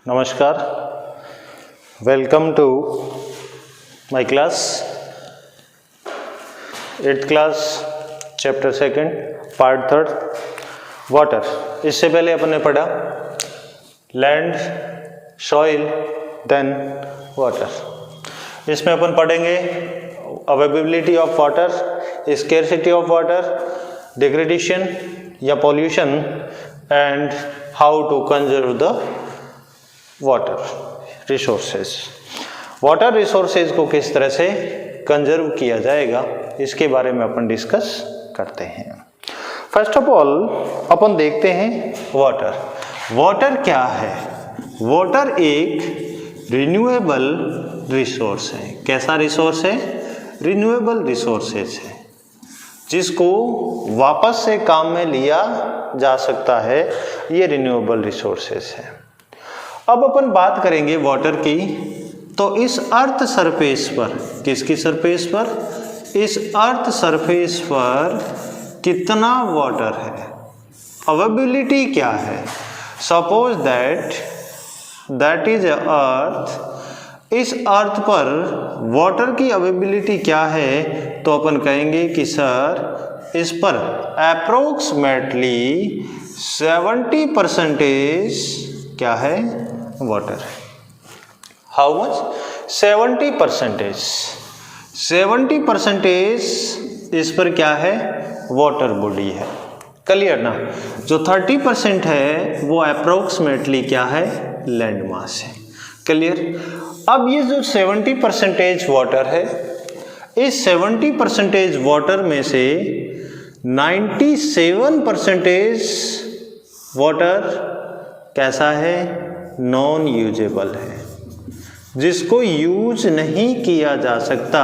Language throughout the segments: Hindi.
नमस्कार, welcome to my class 8th class chapter 2 part 3 water. इससे पहले अपन ने पढ़ा लैंड, सॉइल, देन वाटर। इसमें अपन पढ़ेंगे availability of water, scarcity of water, degradation या pollution and how to conserve the water resources. Water resources को किस तरह से कंजर्व किया जाएगा इसके बारे में अपन डिस्कस करते हैं। फर्स्ट ऑफ ऑल अपन देखते हैं वाटर। वाटर क्या है? वाटर एक रिन्यूएबल रिसोर्स है। कैसा रिसोर्स है? रिन्यूएबल रिसोर्सेज है, जिसको वापस से काम में लिया जा सकता है। ये रिन्यूएबल रिसोर्सेज है। अब अपन बात करेंगे वाटर की, तो इस अर्थ सरफेस पर, किसकी सरफेस पर? इस अर्थ सरफेस पर कितना वाटर है, अवेलेबिलिटी क्या है। Suppose that is earth. इस अर्थ पर वाटर की अवेलेबिलिटी क्या है? तो अपन कहेंगे कि सर इस पर अप्रोक्सीमेटली 70% क्या है? वाटर। How much? 70%। 70% इस पर क्या है? वाटर बॉडी है। क्लियर ना? जो 30% है वो अप्रोक्सीमेटली क्या है? लैंड मास है। क्लियर? अब ये जो 70% वाटर है, इस 70% वाटर में से 97% वाटर कैसा है? नॉन यूजेबल है, जिसको यूज नहीं किया जा सकता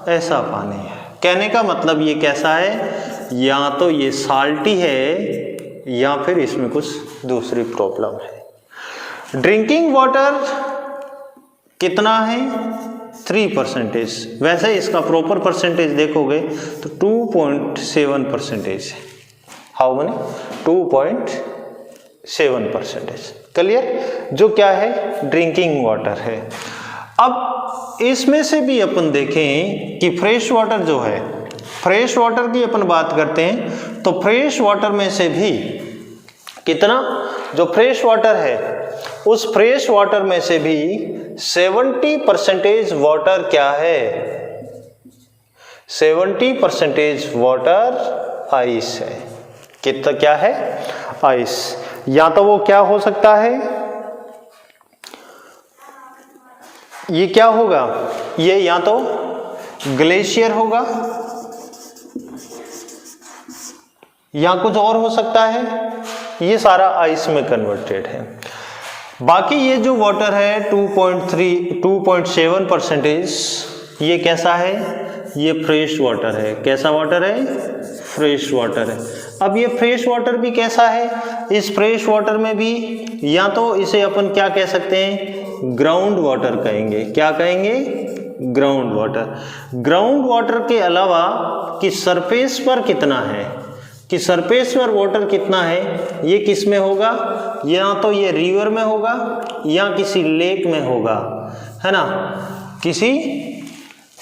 ऐसा पानी है। कहने का मतलब ये कैसा है? या तो ये साल्टी है या फिर इसमें कुछ दूसरी प्रॉब्लम है। ड्रिंकिंग वाटर कितना है? 3%। वैसे इसका प्रॉपर परसेंटेज देखोगे तो 2.7% है। How many? 2.7%। क्लियर? जो क्या है? ड्रिंकिंग वाटर है। अब इसमें से भी अपन देखें कि फ्रेश वाटर जो है, फ्रेश वाटर की अपन बात करते हैं, तो फ्रेश वाटर में से भी कितना? जो फ्रेश वाटर है, उस फ्रेश वाटर में से भी 70% वाटर क्या है? 70% वाटर आइस है। कितना क्या है? आइस। या तो वो क्या हो सकता है? ये क्या होगा? ये या तो ग्लेशियर होगा या कुछ और हो सकता है। ये सारा आइस में कन्वर्टेड है। बाकी ये जो वाटर है 2.7%, ये कैसा है? ये फ्रेश वाटर है। कैसा वाटर है? फ्रेश वाटर है। अब ये फ्रेश वाटर भी कैसा है? इस फ्रेश वाटर में भी या तो इसे अपन क्या कह सकते हैं? ग्राउंड वाटर कहेंगे। क्या कहेंगे? Ground water. ग्राउंड वाटर के अलावा कि सरफेस पर कितना है, कि सरफेस पर वाटर कितना है, ये किस में होगा? या तो ये रिवर में होगा या किसी लेक में होगा, है ना, किसी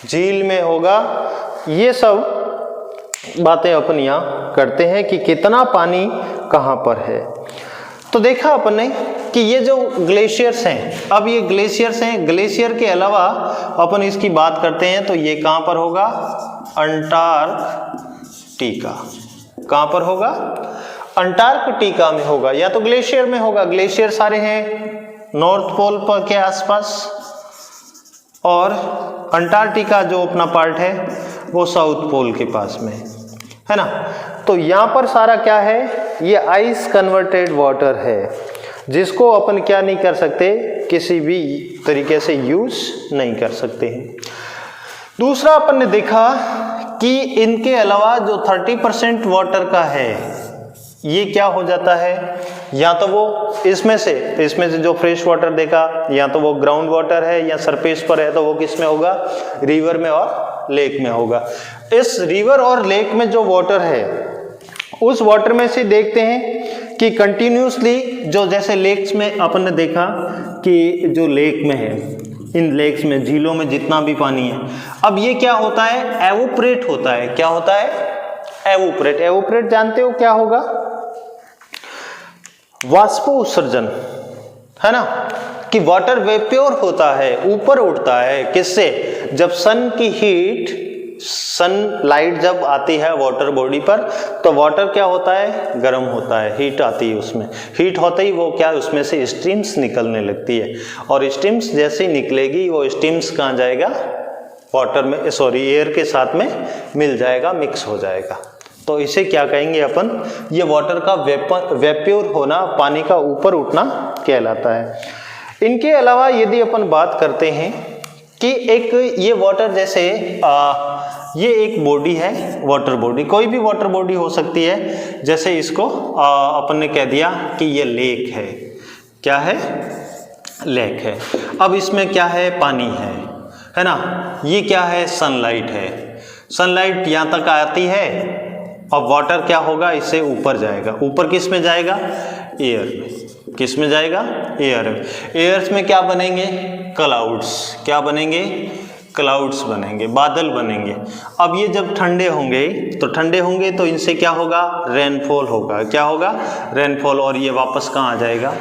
झील में होगा। ये सब बातें अपन यहाँ करते हैं कि कितना पानी कहाँ पर है। तो देखा अपन ने कि ये जो ग्लेशियर्स हैं, अब ये ग्लेशियर्स हैं, ग्लेशियर के अलावा अपन इसकी बात करते हैं तो ये कहाँ पर होगा? अंटार्कटिका। कहाँ पर होगा? अंटार्कटिका में होगा, या तो ग्लेशियर में होगा। ग्लेशियर सारे हैं नॉर्थ पोल पर के आसपास, और अंटार्कटिका जो अपना पार्ट है वो साउथ पोल के पास में है ना। तो यहाँ पर सारा क्या है? ये आइस कन्वर्टेड वाटर है, जिसको अपन क्या नहीं कर सकते? किसी भी तरीके से यूज नहीं कर सकते हैं। दूसरा अपन ने देखा कि इनके अलावा जो 30% वाटर का है, ये क्या हो जाता है? या तो वो इसमें से जो फ्रेश वाटर देखा, या तो वो ग्राउंड वाटर है या सरफेस पर है, तो वो किस में होगा? रिवर में और लेक में होगा। इस रिवर और लेक में जो वाटर है, उस वाटर में से देखते हैं कि कंटिन्यूसली जो जैसे लेक्स में अपन ने देखा कि जो लेक में है, इन लेक्स में, झीलों में जितना भी पानी है, अब ये क्या होता है, एवोपरेट होता है। क्या होता है, एवोपरेट। एवोपरेट जानते हो क्या होगा, वाष्पो उत्सर्जन, है ना, कि वाटर वेप्योर होता है, ऊपर उठता है। किससे, जब सन की हीट, सनलाइट जब आती है वाटर बॉडी पर, तो वाटर क्या होता है, गर्म होता है, हीट आती है उसमें। हीट होते ही वो क्या, उसमें से स्टीम्स निकलने लगती है, और स्टीम्स जैसे ही निकलेगी वो स्टीम्स कहाँ जाएगा, वाटर में, सॉरी एयर के साथ में मिल जाएगा, मिक्स हो जाएगा। तो इसे क्या कहेंगे अपन, ये वाटर का वेप्योर होना, पानी का ऊपर उठना कहलाता है। इनके अलावा यदि अपन बात करते हैं कि एक ये वाटर, जैसे ये एक बॉडी है, वाटर बॉडी, कोई भी वाटर बॉडी हो सकती है। जैसे इसको अपन ने कह दिया कि ये लेक है, क्या है, लेक है। अब इसमें क्या है, पानी है ना, ये क्या है, सनलाइट है। सनलाइट यहाँ तक आती है, अब वाटर क्या होगा, इससे ऊपर जाएगा। ऊपर किस में जाएगा, एयर में। किस में जाएगा, एयर में। एयर्स में क्या बनेंगे, क्लाउड्स। क्या बनेंगे, क्लाउड्स बनेंगे, बादल बनेंगे। अब ये जब ठंडे होंगे, तो ठंडे होंगे तो इनसे क्या होगा, रेनफॉल होगा। क्या होगा, रेनफॉल। और ये वापस कहाँ आ जाएगा,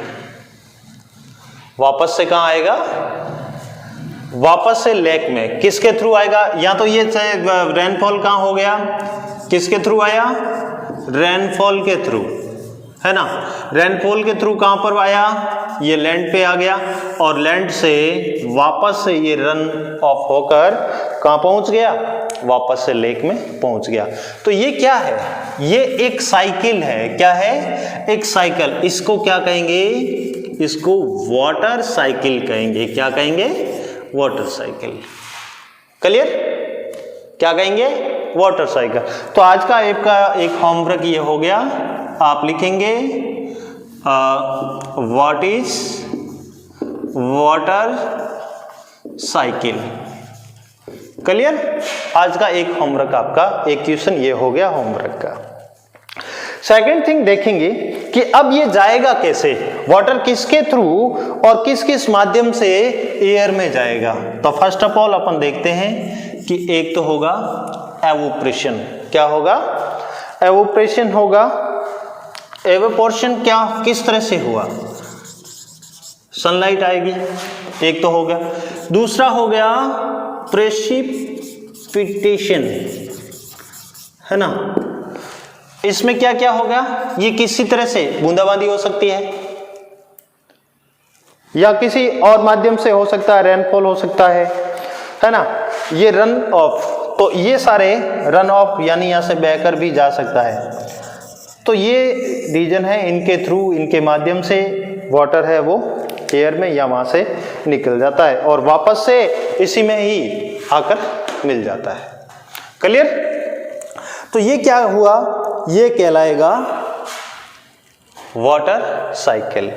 वापस से कहाँ आएगा, वापस से लेक में। किसके थ्रू आएगा, या तो ये रेनफॉल कहाँ हो गया, किसके थ्रू आया, रेनफॉल के थ्रू, है ना। रेनफॉल के थ्रू कहाँ पर आया, ये लैंड पे आ गया, और लैंड से वापस से ये रन ऑफ होकर कहाँ पहुंच गया, वापस से लेक में पहुंच गया। तो ये क्या है, ये एक साइकिल है। क्या है, एक साइकिल। इसको क्या कहेंगे, इसको वाटर साइकिल कहेंगे। क्या कहेंगे, वाटर साइकिल। क्लियर, क्या कहेंगे, वाटर साइकिल। तो आज का आपका एक होमवर्क ये हो गया, आप लिखेंगे what is water cycle. Clear, आज का एक होमवर्क आपका, एक क्वेश्चन ये हो गया होमवर्क का। सेकंड थिंग देखेंगे कि अब ये जाएगा कैसे, वाटर किसके थ्रू और किस किस माध्यम से एयर में जाएगा। तो फर्स्ट ऑफ ऑल अपन देखते हैं कि एक तो होगा एवोपरेशन। क्या होगा, एवोपरेशन होगा। एवोपोरेशन क्या, किस तरह से हुआ, सनलाइट आएगी, एक तो हो गया। दूसरा हो गया प्रेसिपिटेशन, है ना। इसमें क्या क्या होगा, ये किसी तरह से बूंदाबांदी हो सकती है, या किसी और माध्यम से हो सकता है, रेनफॉल हो सकता है ना। ये रन ऑफ, तो ये सारे रन ऑफ यानी यहां से बहकर भी जा सकता है। तो ये रीजन है, इनके थ्रू, इनके माध्यम से वाटर है वो एयर में या वहां से निकल जाता है और वापस से इसी में ही आकर मिल जाता है। क्लियर। तो ये क्या हुआ, ये कहलाएगा वाटर साइकिल।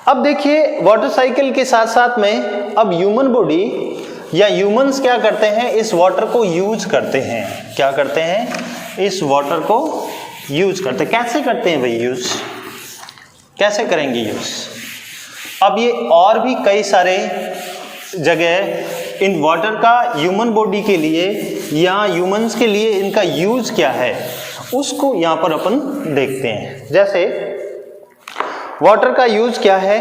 अब देखिए वाटर साइकिल के साथ साथ में अब ह्यूमन बॉडी या ह्यूमंस क्या करते हैं, इस वाटर को यूज करते हैं। क्या करते हैं, इस वाटर को यूज करते हैं। कैसे करते हैं भाई यूज, कैसे करेंगे यूज। अब ये और भी कई सारे जगह इन वाटर का ह्यूमन बॉडी के लिए या ह्यूमंस के लिए इनका यूज क्या है उसको यहाँ पर अपन देखते हैं। जैसे वाटर का यूज क्या है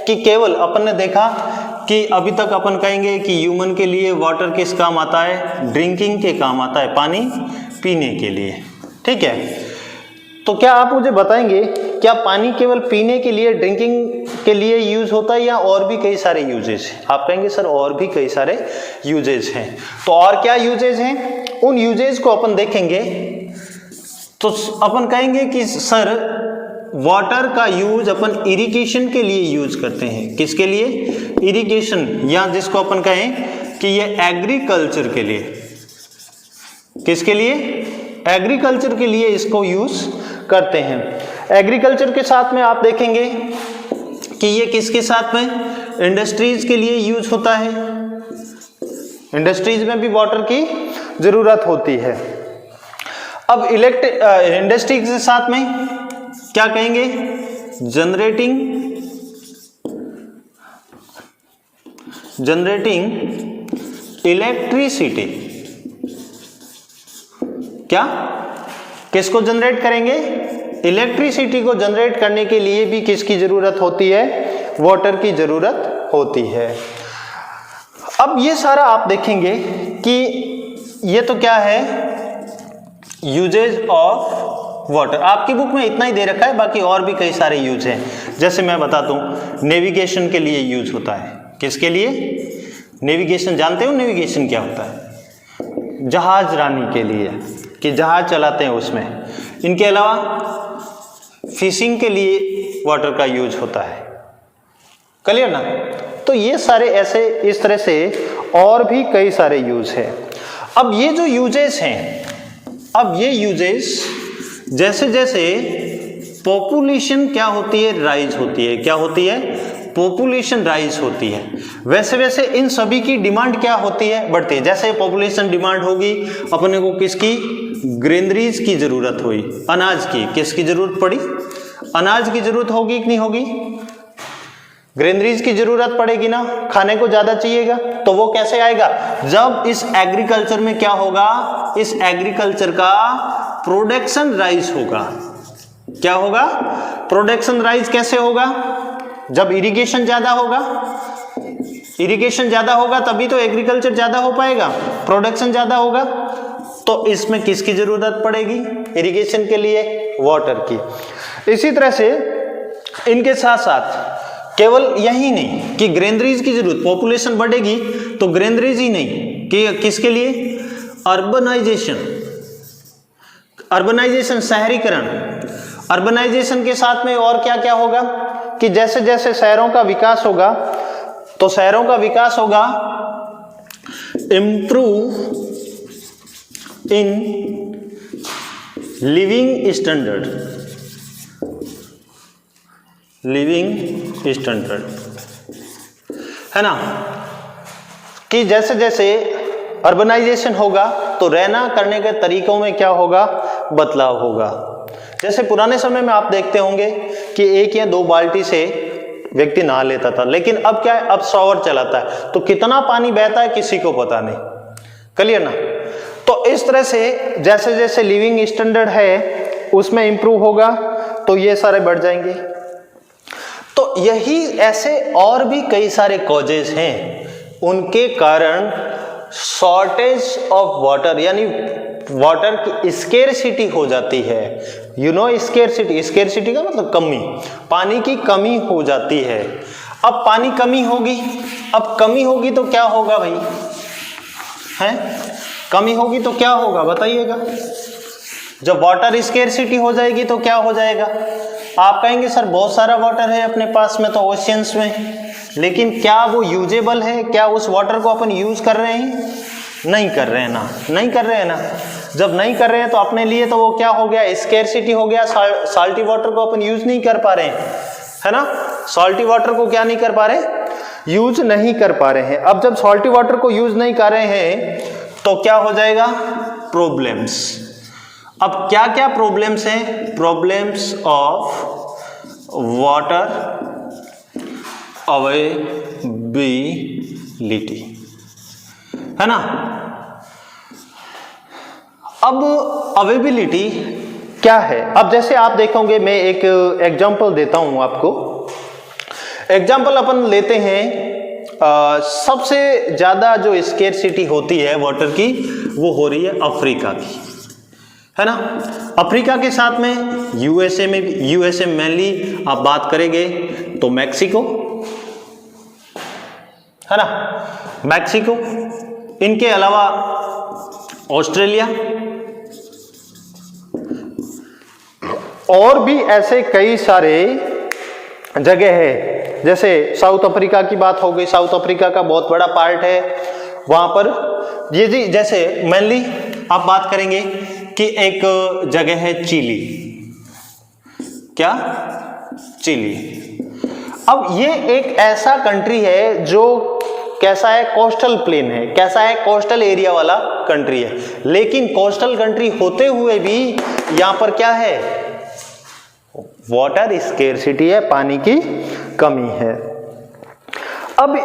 कि केवल अपन ने देखा कि अभी तक अपन कहेंगे कि ह्यूमन के लिए वाटर किस काम आता है, ड्रिंकिंग के काम आता है, पानी पीने के लिए। ठीक है, तो क्या आप मुझे बताएंगे क्या पानी केवल पीने के लिए, ड्रिंकिंग के लिए यूज होता है या और भी कई सारे यूजेज हैं। आप कहेंगे सर और भी कई सारे यूजेज हैं, तो और क्या यूजेज हैं, उन यूजेज को अपन देखेंगे। तो अपन कहेंगे कि सर वाटर का यूज अपन इरिगेशन के लिए यूज करते हैं। किसके लिए, इरिगेशन, या जिसको अपन कहें कि ये एग्रीकल्चर के लिए। किसके लिए, एग्रीकल्चर के लिए इसको यूज करते हैं। एग्रीकल्चर के साथ में आप देखेंगे कि ये किसके साथ में, इंडस्ट्रीज के लिए यूज होता है। इंडस्ट्रीज में भी वाटर की जरूरत होती है। अब इंडस्ट्रीज के साथ में क्या कहेंगे, जनरेटिंग इलेक्ट्रिसिटी। क्या, किसको जनरेट करेंगे? इलेक्ट्रिसिटी को जनरेट करने के लिए भी किसकी जरूरत होती है? वाटर की जरूरत होती है। अब ये सारा आप देखेंगे कि ये तो क्या है, यूजेज ऑफ वाटर। आपकी बुक में इतना ही दे रखा है, बाकी और भी कई सारे यूज हैं। जैसे मैं बताता हूं, नेविगेशन के लिए यूज होता है। किसके लिए? नेविगेशन। जानते हो नेविगेशन क्या होता है? जहाज रानी के लिए, कि जहाज चलाते हैं उसमें। इनके अलावा फिशिंग के लिए वाटर का यूज होता है। क्लियर ना? तो ये सारे ऐसे इस तरह से और भी कई सारे यूज हैं। अब ये जो यूजेस हैं, अब ये यूजेस जैसे जैसे पॉपुलेशन क्या होती है, राइज होती है। क्या होती है? पॉपुलेशन राइज होती है। वैसे वैसे इन सभी की डिमांड क्या होती है? बढ़ती है। जैसे पॉपुलेशन डिमांड होगी, अपने को किसकी? ग्रेनरीज की जरूरत हुई, अनाज की। किसकी जरूरत पड़ी? अनाज की जरूरत होगी कि नहीं होगी? ग्रेनरीज की जरूरत पड़ेगी ना, खाने को ज्यादा चाहिएगा। तो वो कैसे आएगा? जब इस एग्रीकल्चर में क्या होगा? इस एग्रीकल्चर का प्रोडक्शन राइज होगा। क्या होगा? प्रोडक्शन राइज कैसे होगा? जब इरिगेशन ज्यादा होगा। इरिगेशन ज्यादा होगा तभी तो एग्रीकल्चर ज्यादा हो पाएगा, प्रोडक्शन ज्यादा होगा। तो इसमें किसकी जरूरत पड़ेगी इरिगेशन के लिए? वाटर की। इसी तरह से इनके साथ साथ केवल यही नहीं कि ग्रेनरीज की जरूरत, पॉपुलेशन बढ़ेगी तो ग्रेनरीज ही नहीं, कि किसके लिए? अर्बनाइजेशन। अर्बनाइजेशन, शहरीकरण। अर्बनाइजेशन के साथ में और क्या क्या होगा कि जैसे जैसे शहरों का विकास होगा तो शहरों का विकास होगा, improve in living standard. Living standard है ना, कि जैसे जैसे अर्बनाइजेशन होगा तो रहना करने के तरीकों में क्या होगा? बदलाव होगा। जैसे पुराने समय में आप देखते होंगे कि 1 या 2 बाल्टी से व्यक्ति नहा लेता था, लेकिन अब क्या है? अब शॉवर चलाता है, तो कितना पानी बहता है किसी को पता नहीं। क्लियर ना? तो इस तरह से जैसे जैसे लिविंग स्टैंडर्ड है उसमें इंप्रूव होगा तो ये सारे बढ़ जाएंगे। तो यही ऐसे और भी कई सारे कॉजेज हैं, उनके कारण शॉर्टेज ऑफ वाटर यानी वाटर की स्केर्सिटी हो जाती है। यू नो स्केर्सिटी, स्केर्सिटी का मतलब कमी, पानी की कमी हो जाती है। अब पानी कमी होगी, अब कमी होगी तो क्या होगा भाई? हैं? कमी होगी तो क्या होगा बताइएगा? जब वाटर स्केर्सिटी हो जाएगी तो क्या हो जाएगा? आप कहेंगे सर बहुत सारा वाटर है अपने पास में तो ओशियंस में, लेकिन क्या वो यूजेबल है? क्या उस वाटर को अपन यूज कर रहे हैं? नहीं कर रहे हैं ना, नहीं कर रहे हैं ना। जब नहीं कर रहे हैं तो अपने लिए तो वो क्या हो गया? स्केर्सिटी हो गया। साल्टी वाटर को अपन यूज नहीं कर पा रहे हैं, है ना। सॉल्टी वाटर को क्या नहीं कर पा रहे? यूज नहीं कर पा रहे हैं। अब जब सॉल्टी वाटर को यूज नहीं कर रहे हैं तो क्या हो जाएगा? प्रॉब्लम्स। अब क्या क्या प्रॉब्लम्स हैं? प्रॉब्लम्स ऑफ वाटर अवेलेबिलिटी, है ना। अब अवेलेबिलिटी क्या है? अब जैसे आप देखोगे, मैं एक एग्जांपल देता हूं आपको। एग्जांपल अपन लेते हैं, सबसे ज्यादा जो स्केर्सिटी होती है वाटर की वो हो रही है अफ्रीका की, है ना। अफ्रीका के साथ में यूएसए में भी, यूएसए मेनली आप बात करेंगे तो मैक्सिको, है ना, मैक्सिको। इनके अलावा ऑस्ट्रेलिया और भी ऐसे कई सारे जगह है। जैसे साउथ अफ्रीका की बात हो गई, साउथ अफ्रीका का बहुत बड़ा पार्ट है वहां पर। ये जी जैसे मेनली आप बात करेंगे कि एक जगह है चिली। क्या? चिली। अब ये एक ऐसा कंट्री है जो कैसा है? कोस्टल प्लेन है। कैसा है? कोस्टल एरिया वाला कंट्री है। लेकिन कोस्टल कंट्री होते हुए भी यहां पर क्या है? वाटर स्केर्सिटी है, पानी की कमी है। अब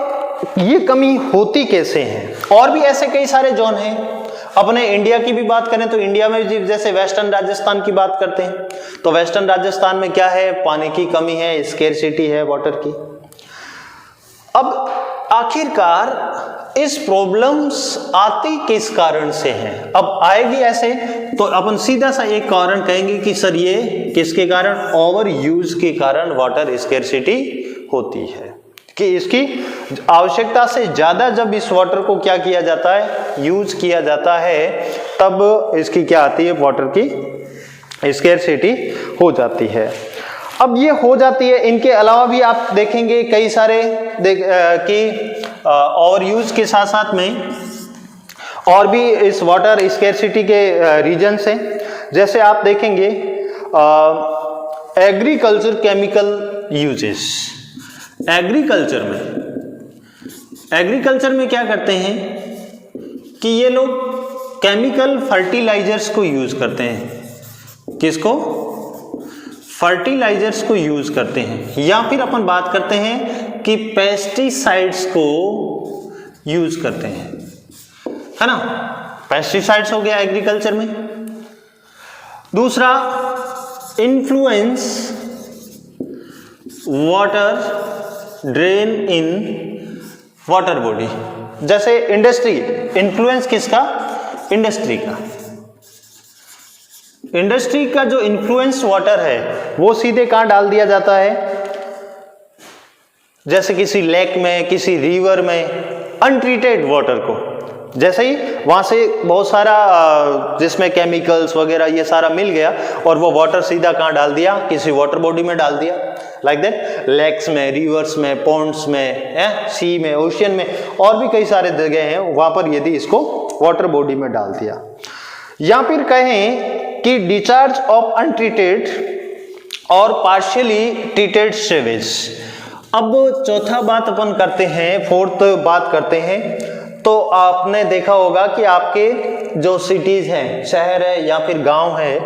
ये कमी होती कैसे है? और भी ऐसे कई सारे जोन हैं। अपने इंडिया की भी बात करें तो इंडिया में जैसे वेस्टर्न राजस्थान की बात करते हैं तो वेस्टर्न राजस्थान में क्या है? पानी की कमी है, स्केर्सिटी है वाटर की। अब आखिरकार इस प्रॉब्लम्स आती किस कारण से हैं? अब आएगी ऐसे तो अपन सीधा सा एक कारण कहेंगे कि सर ये किसके कारण? ओवर यूज के कारण वाटर स्केर्सिटी होती है, कि इसकी आवश्यकता से ज्यादा जब इस वाटर को क्या किया जाता है? यूज किया जाता है, तब इसकी क्या आती है? वाटर की स्केर्सिटी हो जाती है। अब ये हो जाती है, इनके अलावा भी आप देखेंगे कई सारे कि ओवर यूज के साथ साथ में और भी इस वाटर स्केर्सिटी के रीजन्स हैं। जैसे आप देखेंगे एग्रीकल्चर केमिकल यूजेस। एग्रीकल्चर में क्या करते हैं कि ये लोग केमिकल फर्टिलाइजर्स को यूज करते हैं। किसको? फर्टिलाइजर्स को यूज करते हैं, या फिर अपन बात करते हैं कि पेस्टिसाइड्स को यूज करते हैं, है ना? पेस्टिसाइड्स हो गया एग्रीकल्चर में। दूसरा, influence water drain in water body. जैसे इंडस्ट्री, इन्फ्लुएंस किसका? इंडस्ट्री का। इंडस्ट्री का जो इन्फ्लुएंस वाटर है वो सीधे कहां डाल दिया जाता है? जैसे किसी लेक में, किसी रिवर में अनट्रीटेड वाटर को, जैसे ही वहां से बहुत सारा जिसमें केमिकल्स वगैरह ये सारा मिल गया और वो वाटर सीधा कहां डाल दिया? किसी वाटर बॉडी में डाल दिया। लाइक दैट लेक्स में, रिवर्स में, पॉन्ड्स में, सी में, ओशियन में, और भी कई सारे जगह हैं वहां पर यदि इसको वाटर बॉडी में डाल दिया। या फिर कहें कि डिस्चार्ज ऑफ अनट्रीटेड और पार्शियली ट्रीटेड सीवेज। अब चौथा बात अपन करते हैं, फोर्थ बात करते हैं, तो आपने देखा होगा कि आपके जो सिटीज हैं, शहर है या फिर गांव है,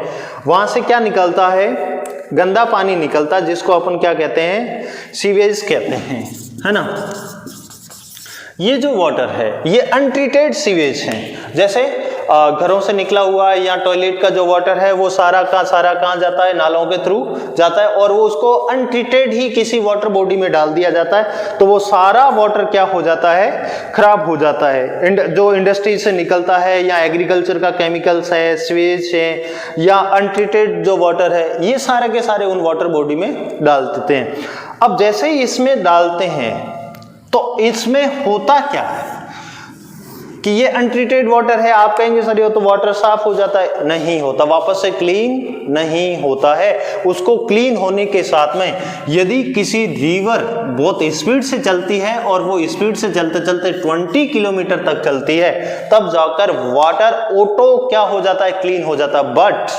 वहां से क्या निकलता है? गंदा पानी निकलता, जिसको अपन क्या कहते हैं? सीवेज कहते हैं, है ना? ये जो वाटर है ये अनट्रीटेड सीवेज हैं। जैसे घरों से निकला हुआ या टॉयलेट का जो वाटर है वो सारा का सारा कहाँ जाता है? नालों के थ्रू जाता है, और वो उसको अनट्रीटेड ही किसी वाटर बॉडी में डाल दिया जाता है, तो वो सारा वाटर क्या हो जाता है? खराब हो जाता है। जो इंडस्ट्री से निकलता है या एग्रीकल्चर का केमिकल्स है, स्वेज है, या अनट्रीटेड जो वाटर है, ये सारे के सारे उन वाटर बॉडी में डाल देते हैं। अब जैसे ही इसमें डालते हैं तो इसमें होता क्या है कि ये अनट्रीटेड वाटर है? आप कहेंगे सर ये तो वाटर साफ हो जाता है। नहीं होता, वापस से क्लीन नहीं होता है। उसको क्लीन होने के साथ में यदि किसी रिवर बहुत स्पीड से चलती है और वो स्पीड से चलते चलते 20 किलोमीटर तक चलती है, तब जाकर वाटर ऑटो क्या हो जाता है? क्लीन हो जाता है। बट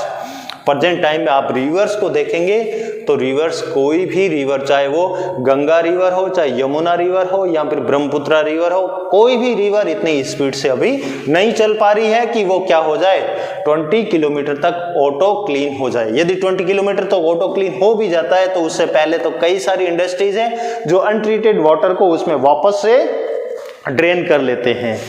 प्रेजेंट टाइम में आप रिवर्स को देखेंगे तो रिवर्स, कोई भी रिवर, चाहे वो गंगा रिवर हो, चाहे यमुना रिवर हो, या फिर ब्रह्मपुत्र रिवर हो, कोई भी रिवर इतनी स्पीड से अभी नहीं चल पा रही है कि वो क्या हो जाए? 20 किलोमीटर तक ऑटो क्लीन हो जाए। यदि 20 किलोमीटर तक ऑटो क्लीन हो भी जाता है तो उससे पहले तो कई सारी इंडस्ट्रीज हैं जो अनट्रीटेड वाटर को उसमें वापस से ड्रेन कर लेते हैं।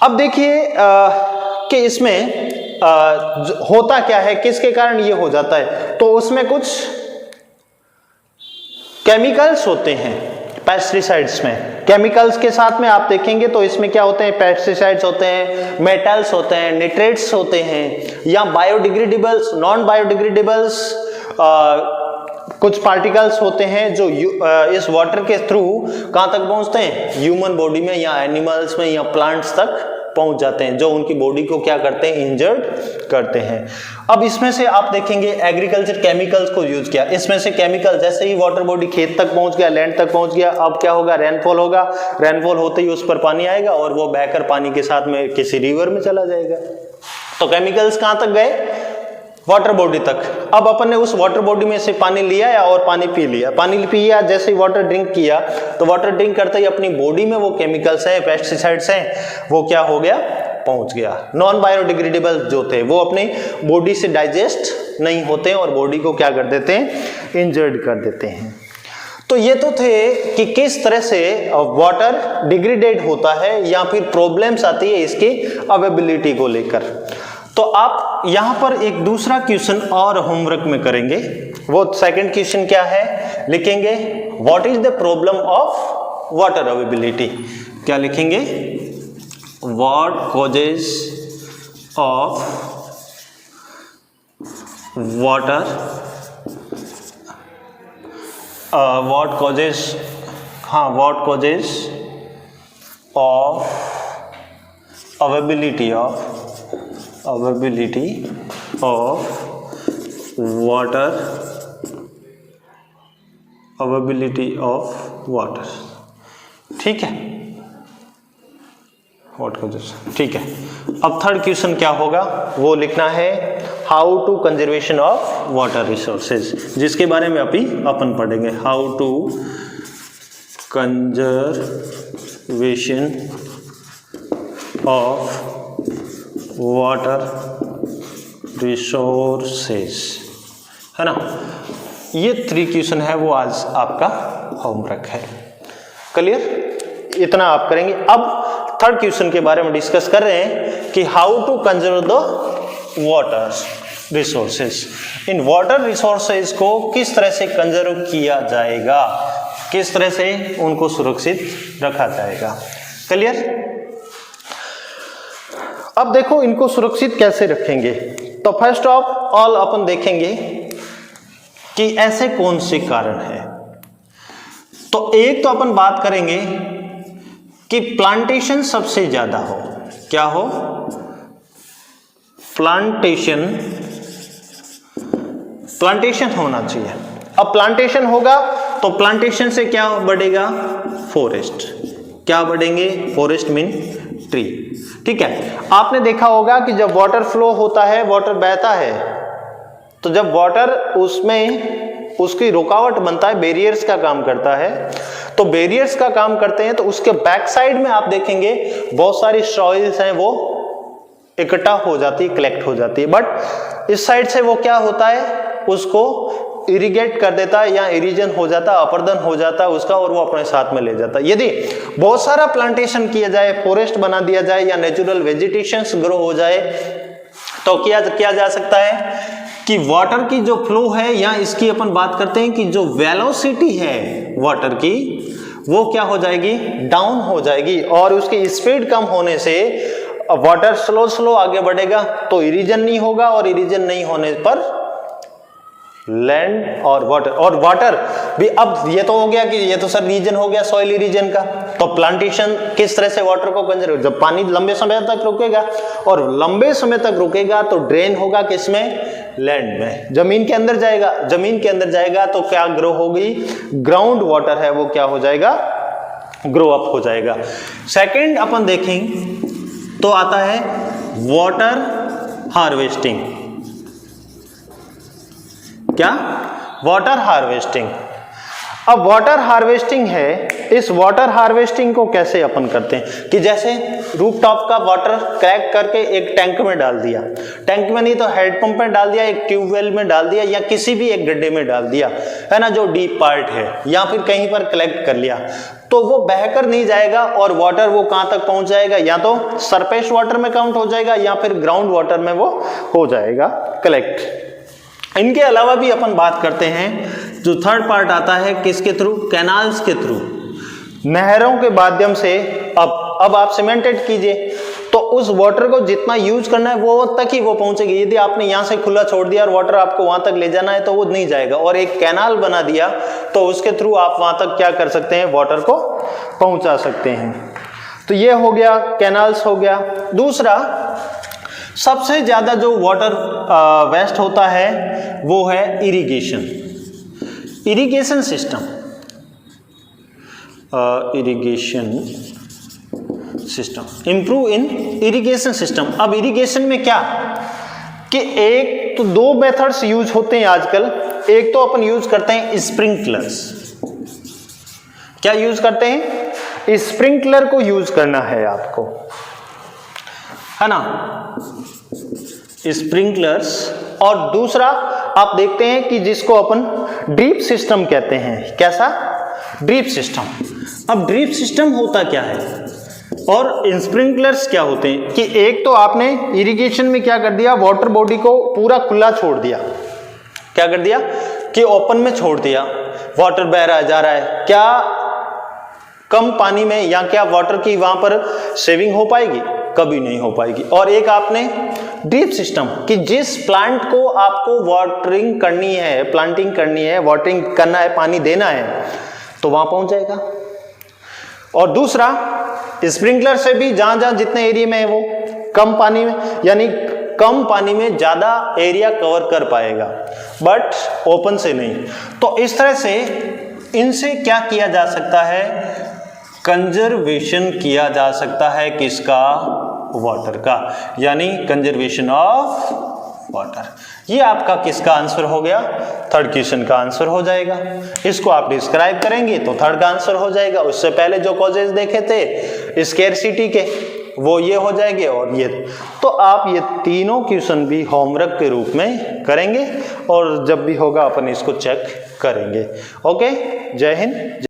अब देखिए कि इसमें होता क्या है, किसके कारण ये हो जाता है? तो उसमें कुछ केमिकल्स होते हैं पेस्टिसाइड्स में। केमिकल्स के साथ में आप देखेंगे तो इसमें क्या होते हैं? पेस्टिसाइड्स होते हैं, मेटल्स होते हैं, निट्रेट्स होते हैं, या बायोडिग्रेडेबल्स, नॉन बायोडिग्रेडेबल्स कुछ पार्टिकल्स होते हैं जो इस वाटर के थ्रू कहां तक पहुंचते हैं? ह्यूमन बॉडी में या एनिमल्स में या प्लांट्स तक पहुंच जाते हैं, जो उनकी बॉडी को क्या करते हैं? इंजर्ड करते हैं। अब इसमें से आप देखेंगे एग्रीकल्चर केमिकल्स को यूज किया। इसमें से केमिकल जैसे ही वाटर बॉडी खेत तक पहुंच गया, लैंड तक पहुंच गया, अब क्या होगा? रेनफॉल होगा। रेनफॉल होते ही उस पर पानी आएगा और वो बहकर पानी के साथ में किसी रिवर में चला जाएगा। तो केमिकल्स कहां तक गए? वाटर बॉडी तक। अब अपन ने उस वाटर बॉडी में से पानी लिया या और पानी पी लिया। पानी पिया, जैसे ही वाटर ड्रिंक किया तो वाटर ड्रिंक करते ही अपनी बॉडी में वो केमिकल्स हैं, पेस्टिसाइड्स हैं, वो क्या हो गया? पहुंच गया। नॉन बायोडिग्रेडेबल जो थे वो अपने बॉडी से डाइजेस्ट नहीं होते और बॉडी को क्या कर देते हैं, इंजर्ड कर देते हैं। तो ये तो थे कि किस तरह से वाटर डिग्रेडेड होता है या फिर प्रॉब्लम्स आती है इसकी अवेलेबिलिटी को लेकर। तो आप यहां पर एक दूसरा क्वेश्चन और होमवर्क में करेंगे। वो सेकंड क्वेश्चन क्या है, लिखेंगे what is the problem of water availability. क्या लिखेंगे, what causes of water, what causes of availability of water, ठीक है, व्हाट कॉजेज, ठीक है। अब थर्ड क्वेश्चन क्या होगा, वो लिखना है how to conservation of water resources, जिसके बारे में अभी अपन पढ़ेंगे। How to conservation of water resources, है ना। ये 3 क्वेश्चन है वो आज आपका होमवर्क है। क्लियर, इतना आप करेंगे। अब थर्ड क्वेश्चन के बारे में डिस्कस कर रहे हैं कि how to conserve the water resources. इन वाटर रिसोर्सेज को किस तरह से कंजर्व किया जाएगा, किस तरह से उनको सुरक्षित रखा जाएगा। क्लियर। अब देखो इनको सुरक्षित कैसे रखेंगे। तो फर्स्ट ऑफ ऑल अपन देखेंगे कि ऐसे कौन से कारण है। तो एक तो अपन बात करेंगे कि प्लांटेशन सबसे ज्यादा हो। क्या हो, प्लांटेशन होना चाहिए। अब प्लांटेशन होगा तो प्लांटेशन से क्या बढ़ेगा, फॉरेस्ट। क्या बढ़ेंगे, फॉरेस्ट मीन ट्री, ठीक है। आपने देखा होगा कि जब वाटर फ्लो होता है, वाटर बहता है, तो जब वाटर उसमें उसकी रुकावट बनता है, बैरियर्स का काम करता है, तो बैरियर्स का काम करते हैं तो उसके बैक साइड में आप देखेंगे बहुत सारी सॉइल्स हैं वो इकट्ठा हो जाती है, कलेक्ट हो जाती है। बट इस साइड से वो क्या होता है, उसको इरिगेट कर देता है या इरिजन हो जाता है, अपर्दन हो जाता है उसका, और वो अपने साथ में ले जाता है। यदि बहुत सारा प्लांटेशन किया जाए, फॉरेस्ट बना दिया जाए या नेचुरल वेजिटेशंस ग्रो हो जाए, तो क्या किया जा सकता है कि वाटर की जो फ्लो है, या इसकी अपन बात करते हैं कि जो वेलोसिटी है वाटर की, वो क्या हो जाएगी, डाउन हो जाएगी। और उसकी स्पीड कम होने से वाटर स्लो आगे बढ़ेगा, तो इरिजन नहीं होगा, और इरिजन नहीं होने पर लैंड और वाटर भी। अब ये तो हो गया कि ये तो सर रीजन हो गया सॉइल इरिजन का। तो प्लांटेशन किस तरह से वाटर को कंजर्व, जब पानी लंबे समय तक रुकेगा, और लंबे समय तक रुकेगा तो ड्रेन होगा किसमें, लैंड में, जमीन के अंदर जाएगा। जमीन के अंदर जाएगा तो क्या ग्रो होगी, ग्राउंड वाटर है वो क्या हो जाएगा, ग्रो अप हो जाएगा। सेकंड अपन देखें तो आता है वाटर हार्वेस्टिंग। क्या, वाटर हार्वेस्टिंग। अब वाटर हार्वेस्टिंग है, इस वाटर हार्वेस्टिंग को कैसे अपन करते हैं कि जैसे रूफटॉप का वाटर कलेक्ट करके एक टैंक में डाल दिया, टैंक में नहीं तो हेडपंप में डाल दिया, एक ट्यूबवेल में डाल दिया, या किसी भी एक गड्ढे में डाल दिया, है ना, जो डीप पार्ट है, या फिर कहीं पर कलेक्ट कर लिया, तो वो बहकर नहीं जाएगा और वाटर वो कहां तक पहुंच जाएगा, या तो सरफेस वाटर में काउंट हो जाएगा या फिर ग्राउंड वाटर में वो हो जाएगा कलेक्ट। इनके अलावा भी अपन बात करते हैं, जो थर्ड पार्ट आता है किसके थ्रू, कैनाल्स के थ्रू, नहरों के माध्यम से। अब आप सीमेंटेड कीजिए तो उस वाटर को जितना यूज करना है वो तक ही वो पहुंचेगी। यदि आपने यहां से खुला छोड़ दिया और वाटर आपको वहां तक ले जाना है तो वो नहीं जाएगा, और एक कैनाल बना दिया तो उसके थ्रू आप वहां तक क्या कर सकते हैं, वाटर को पहुंचा सकते हैं। तो ये हो गया, कैनाल्स हो गया। दूसरा सबसे ज्यादा जो वाटर वेस्ट होता है वो है irrigation, irrigation system, irrigation system, improve in irrigation system. अब इरिगेशन में क्या कि एक तो 2 मेथड्स यूज होते हैं आजकल। एक तो अपन यूज करते हैं स्प्रिंकलर्स। क्या यूज करते हैं, स्प्रिंकलर को यूज करना है आपको, है ना, स्प्रिंकलर्स। और दूसरा आप देखते हैं कि जिसको अपन ड्रिप सिस्टम कहते हैं। कैसा? Drip system. अब ड्रिप सिस्टम होता क्या है और स्प्रिंकलर्स क्या होते हैं कि एक तो आपने इरिगेशन में क्या कर दिया, वाटर बॉडी को पूरा खुला छोड़ दिया। क्या कर दिया कि ओपन में छोड़ दिया, वाटर बह रहा है जा रहा है। क्या कम पानी में या क्या वाटर की वहां पर सेविंग हो पाएगी? कभी नहीं हो पाएगी। और एक आपने ड्रिप सिस्टम कि जिस प्लांट को आपको वाटरिंग करनी है, प्लांटिंग करनी है, वाटरिंग करना है, पानी देना है, तो वहां पहुंच जाएगा। और दूसरा स्प्रिंकलर से भी जहां जहां जितने एरिया में है वो कम पानी में, यानी कम पानी में ज्यादा एरिया कवर कर पाएगा, बट ओपन से नहीं। तो इस तरह से इनसे क्या किया जा सकता है? कंजर्वेशन किया जा सकता है। किसका? वाटर का, यानी कंजर्वेशन ऑफ वाटर। ये आपका किसका आंसर हो गया? थर्ड क्वेश्चन का आंसर हो जाएगा। इसको आप डिस्क्राइब करेंगे तो थर्ड का आंसर हो जाएगा। उससे पहले जो कॉजेज देखे थे स्केर्सिटी के, वो ये हो जाएंगे और ये। तो आप ये तीनों क्वेश्चन भी होमवर्क के रूप में करेंगे और जब भी होगा अपन इसको चेक करेंगे। ओके, जय हिंद।